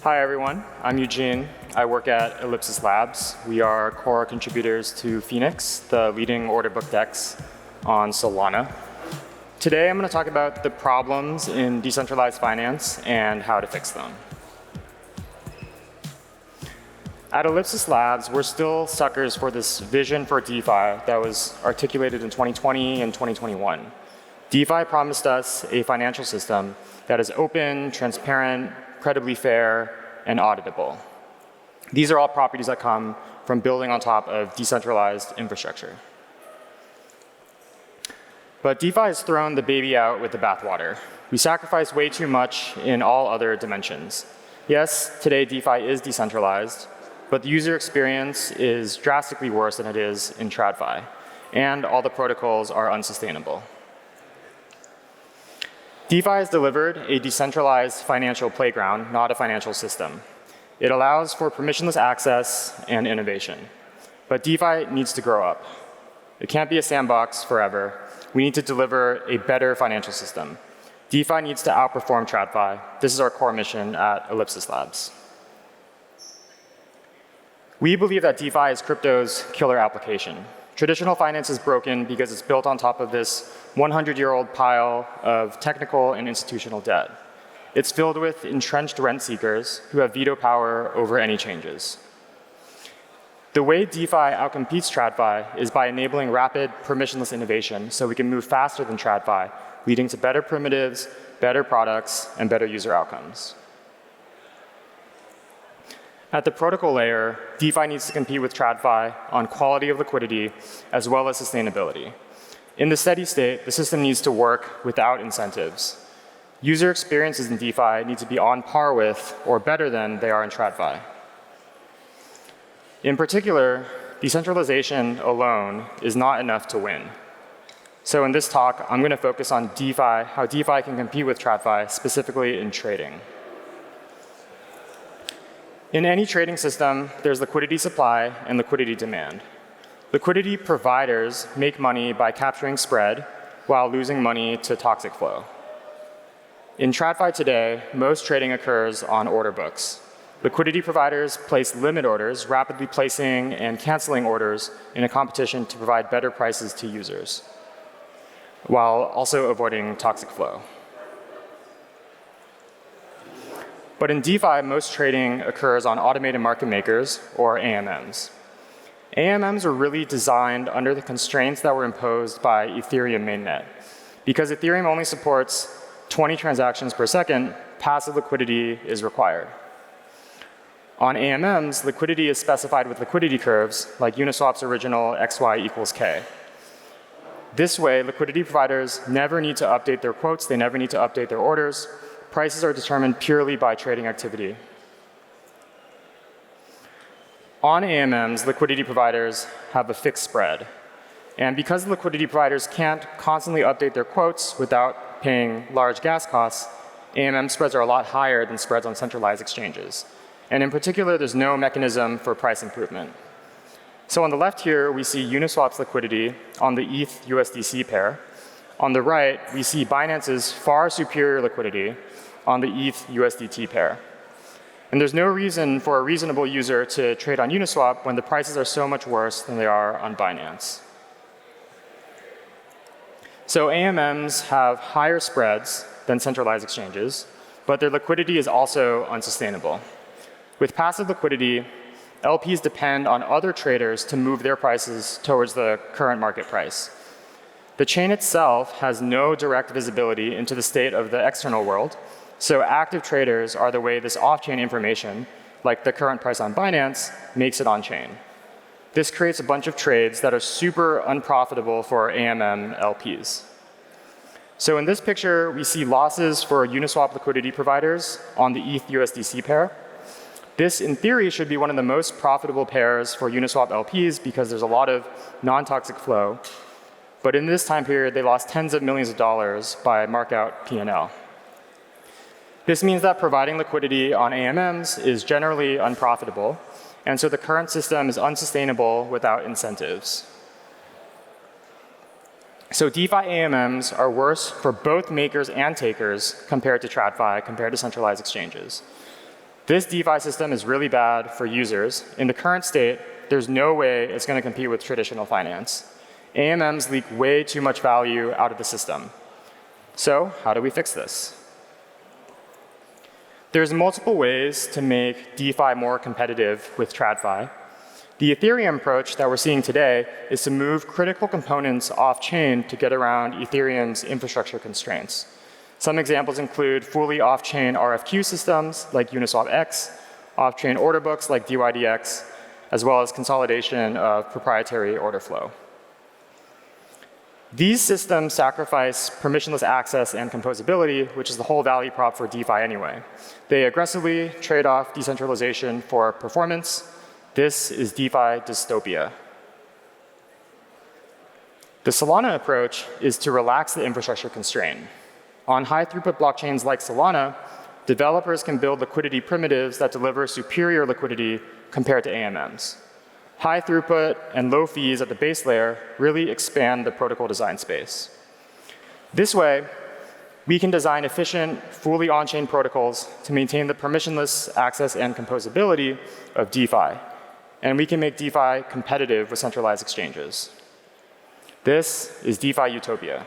Hi, everyone. I'm Eugene. I work at Ellipsis Labs. We are core contributors to Phoenix, the leading order book DEX on Solana. Today, I'm going to talk about the problems in decentralized finance and how to fix them. At Ellipsis Labs, we're still suckers for this vision for DeFi that was articulated in 2020 and 2021. DeFi promised us a financial system that is open, transparent, credibly fair, and auditable. These are all properties that come from building on top of decentralized infrastructure. But DeFi has thrown the baby out with the bathwater. We sacrifice way too much in all other dimensions. Yes, today DeFi is decentralized, but the user experience is drastically worse than it is in TradFi, and all the protocols are unsustainable. DeFi has delivered a decentralized financial playground, not a financial system. It allows for permissionless access and innovation. But DeFi needs to grow up. It can't be a sandbox forever. We need to deliver a better financial system. DeFi needs to outperform TradFi. This is our core mission at Ellipsis Labs. We believe that DeFi is crypto's killer application. Traditional finance is broken because it's built on top of this 100-year-old pile of technical and institutional debt. It's filled with entrenched rent seekers who have veto power over any changes. The way DeFi outcompetes TradFi is by enabling rapid permissionless innovation so we can move faster than TradFi, leading to better primitives, better products, and better user outcomes. At the protocol layer, DeFi needs to compete with TradFi on quality of liquidity as well as sustainability. In the steady state, the system needs to work without incentives. User experiences in DeFi need to be on par with or better than they are in TradFi. In particular, decentralization alone is not enough to win. So in this talk, I'm going to focus on DeFi, how DeFi can compete with TradFi, specifically in trading. In any trading system, there's liquidity supply and liquidity demand. Liquidity providers make money by capturing spread while losing money to toxic flow. In TradFi today, most trading occurs on order books. Liquidity providers place limit orders, rapidly placing and canceling orders in a competition to provide better prices to users, while also avoiding toxic flow. But in DeFi, most trading occurs on automated market makers, or AMMs. AMMs are really designed under the constraints that were imposed by Ethereum mainnet. Because Ethereum only supports 20 transactions per second, passive liquidity is required. On AMMs, liquidity is specified with liquidity curves, like Uniswap's original XY equals K. This way, liquidity providers never need to update their quotes, they never need to update their orders. Prices are determined purely by trading activity. On AMMs, liquidity providers have a fixed spread. And because liquidity providers can't constantly update their quotes without paying large gas costs, AMM spreads are a lot higher than spreads on centralized exchanges. And in particular, there's no mechanism for price improvement. So on the left here, we see Uniswap's liquidity on the ETH USDC pair. On the right, we see Binance's far superior liquidity on the ETH USDT pair. And there's no reason for a reasonable user to trade on Uniswap when the prices are so much worse than they are on Binance. So AMMs have higher spreads than centralized exchanges, but their liquidity is also unsustainable. With passive liquidity, LPs depend on other traders to move their prices towards the current market price. The chain itself has no direct visibility into the state of the external world, so active traders are the way this off-chain information, like the current price on Binance, makes it on-chain. This creates a bunch of trades that are super unprofitable for AMM LPs. So in this picture, we see losses for Uniswap liquidity providers on the ETH USDC pair. This, in theory, should be one of the most profitable pairs for Uniswap LPs because there's a lot of non-toxic flow. But in this time period, they lost tens of millions of dollars by markout P&L. This means that providing liquidity on AMMs is generally unprofitable, and so the current system is unsustainable without incentives. So DeFi AMMs are worse for both makers and takers compared to TradFi, compared to centralized exchanges. This DeFi system is really bad for users. In the current state, there's no way it's going to compete with traditional finance. AMMs leak way too much value out of the system. So how do we fix this? There's multiple ways to make DeFi more competitive with TradFi. The Ethereum approach that we're seeing today is to move critical components off-chain to get around Ethereum's infrastructure constraints. Some examples include fully off-chain RFQ systems like Uniswap X, off-chain order books like DYDX, as well as consolidation of proprietary order flow. These systems sacrifice permissionless access and composability, which is the whole value prop for DeFi anyway. They aggressively trade off decentralization for performance. This is DeFi dystopia. The Solana approach is to relax the infrastructure constraint. On high-throughput blockchains like Solana, developers can build liquidity primitives that deliver superior liquidity compared to AMMs. High throughput and low fees at the base layer really expand the protocol design space. This way, we can design efficient, fully on-chain protocols to maintain the permissionless access and composability of DeFi. And we can make DeFi competitive with centralized exchanges. This is DeFi Utopia.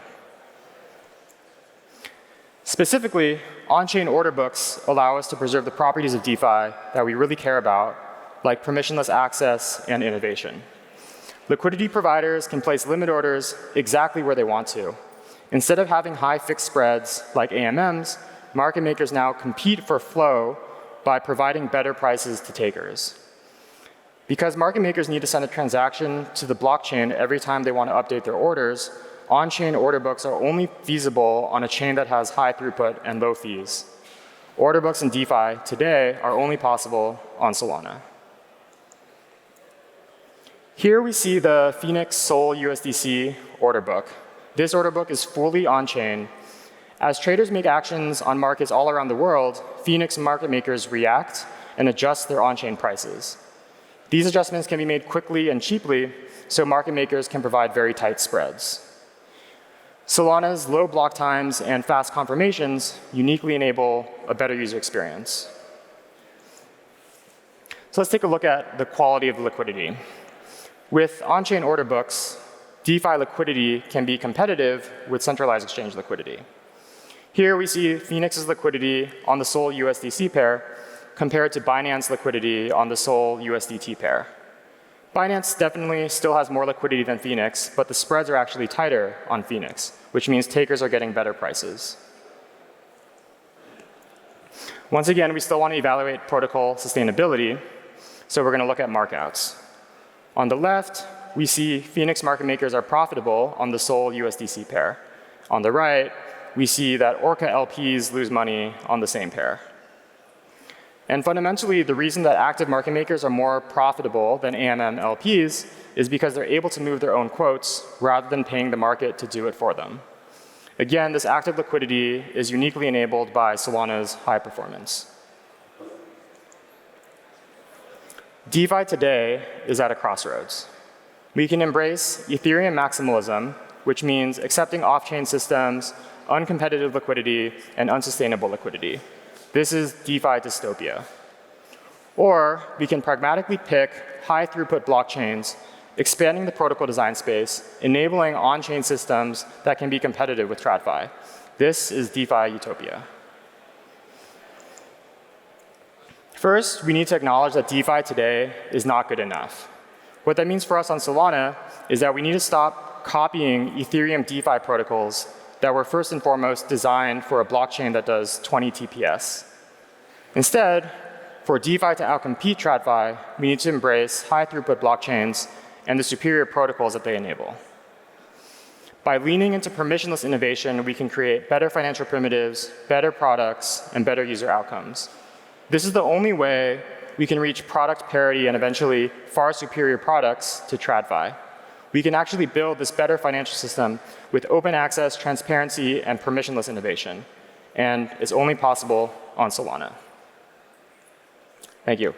Specifically, on-chain order books allow us to preserve the properties of DeFi that we really care about, like permissionless access and innovation. Liquidity providers can place limit orders exactly where they want to. Instead of having high fixed spreads like AMMs, market makers now compete for flow by providing better prices to takers. Because market makers need to send a transaction to the blockchain every time they want to update their orders, on-chain order books are only feasible on a chain that has high throughput and low fees. Order books in DeFi today are only possible on Solana. Here we see the Phoenix Sol USDC order book. This order book is fully on-chain. As traders make actions on markets all around the world, Phoenix market makers react and adjust their on-chain prices. These adjustments can be made quickly and cheaply, so market makers can provide very tight spreads. Solana's low block times and fast confirmations uniquely enable a better user experience. So let's take a look at the quality of the liquidity. With on-chain order books, DeFi liquidity can be competitive with centralized exchange liquidity. Here we see Phoenix's liquidity on the Sol USDC pair compared to Binance liquidity on the Sol USDT pair. Binance definitely still has more liquidity than Phoenix, but the spreads are actually tighter on Phoenix, which means takers are getting better prices. Once again, we still want to evaluate protocol sustainability, so we're going to look at markouts. On the left, we see Phoenix market makers are profitable on the Sol USDC pair. On the right, we see that Orca LPs lose money on the same pair. And fundamentally, the reason that active market makers are more profitable than AMM LPs is because they're able to move their own quotes rather than paying the market to do it for them. Again, this active liquidity is uniquely enabled by Solana's high performance. DeFi today is at a crossroads. We can embrace Ethereum maximalism, which means accepting off-chain systems, uncompetitive liquidity, and unsustainable liquidity. This is DeFi dystopia. Or we can pragmatically pick high throughput blockchains, expanding the protocol design space, enabling on-chain systems that can be competitive with TradFi. This is DeFi Utopia. First, we need to acknowledge that DeFi today is not good enough. What that means for us on Solana is that we need to stop copying Ethereum DeFi protocols that were first and foremost designed for a blockchain that does 20 TPS. Instead, for DeFi to outcompete TradFi, we need to embrace high throughput blockchains and the superior protocols that they enable. By leaning into permissionless innovation, we can create better financial primitives, better products, and better user outcomes. This is the only way we can reach product parity and eventually far superior products to TradFi. We can actually build this better financial system with open access, transparency, and permissionless innovation. And it's only possible on Solana. Thank you.